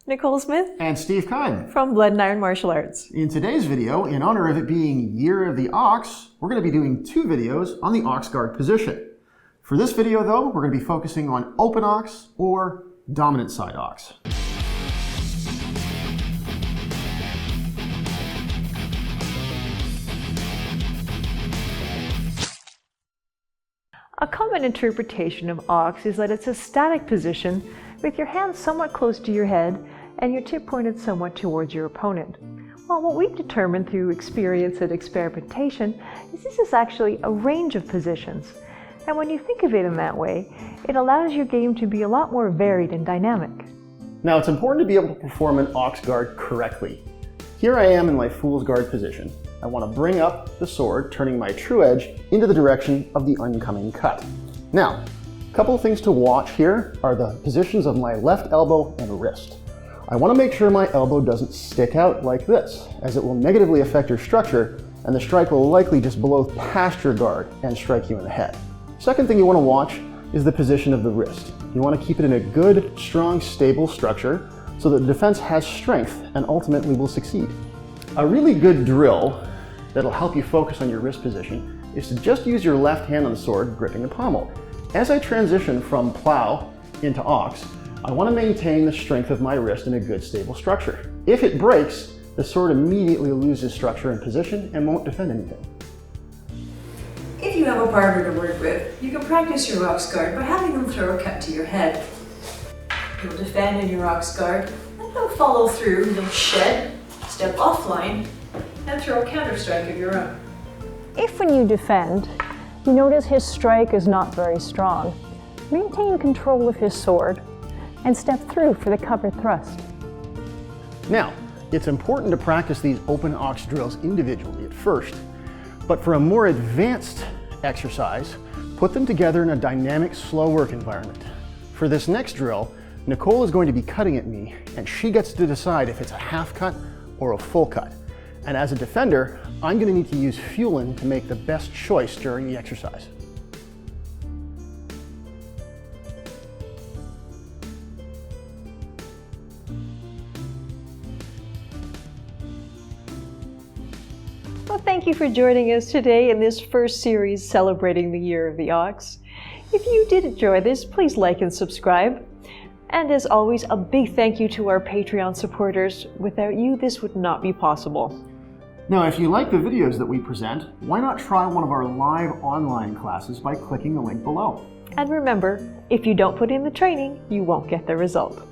Nicole Smith and Steve Kine from Blood and Iron Martial Arts. In today's video, in honor of it being Year of the Ochs, we're going to be doing 2 videos on the Ochs guard position. For this video though, we're going to be focusing on open Ochs or dominant side Ochs. A common interpretation of Ochs is that it's a static position with your hands somewhat close to your head and your tip pointed somewhat towards your opponent. Well, what we've determined through experience and experimentation is this is actually a range of positions. And when you think of it in that way, it allows your game to be a lot more varied and dynamic. Now, it's important to be able to perform an Ochs guard correctly. Here I am in my Fool's Guard position. I want to bring up the sword, turning my true edge into the direction of the oncoming cut. Now, a couple of things to watch here are the positions of my left elbow and wrist. I want to make sure my elbow doesn't stick out like this, as it will negatively affect your structure, and the strike will likely just blow past your guard and strike you in the head. Second thing you want to watch is the position of the wrist. You want to keep it in a good, strong, stable structure so that the defense has strength and ultimately will succeed. A really good drill that'll help you focus on your wrist position is to just use your left hand on the sword gripping the pommel. As I transition from plow into Ochs, I want to maintain the strength of my wrist in a good stable structure. If it breaks, the sword immediately loses structure and position and won't defend anything. If you have a partner to work with, you can practice your Ochs guard by having them throw a cut to your head. You'll defend in your Ochs guard, and they'll follow through, you'll shed, step offline, and throw a counter strike of your own. If when you defend, you notice his strike is not very strong, maintain control of his sword and step through for the cover thrust. Now, it's important to practice these open Ochs drills individually at first, but for a more advanced exercise, put them together in a dynamic, slow work environment. For this next drill, Nicole is going to be cutting at me, and she gets to decide if it's a half cut or a full cut. And as a defender, I'm going to need to use fueling to make the best choice during the exercise. Well, thank you for joining us today in this first series celebrating the Year of the Ochs. If you did enjoy this, please like and subscribe. And as always, a big thank you to our Patreon supporters. Without you, this would not be possible. Now, if you like the videos that we present, why not try one of our live online classes by clicking the link below? And remember, if you don't put in the training, you won't get the result.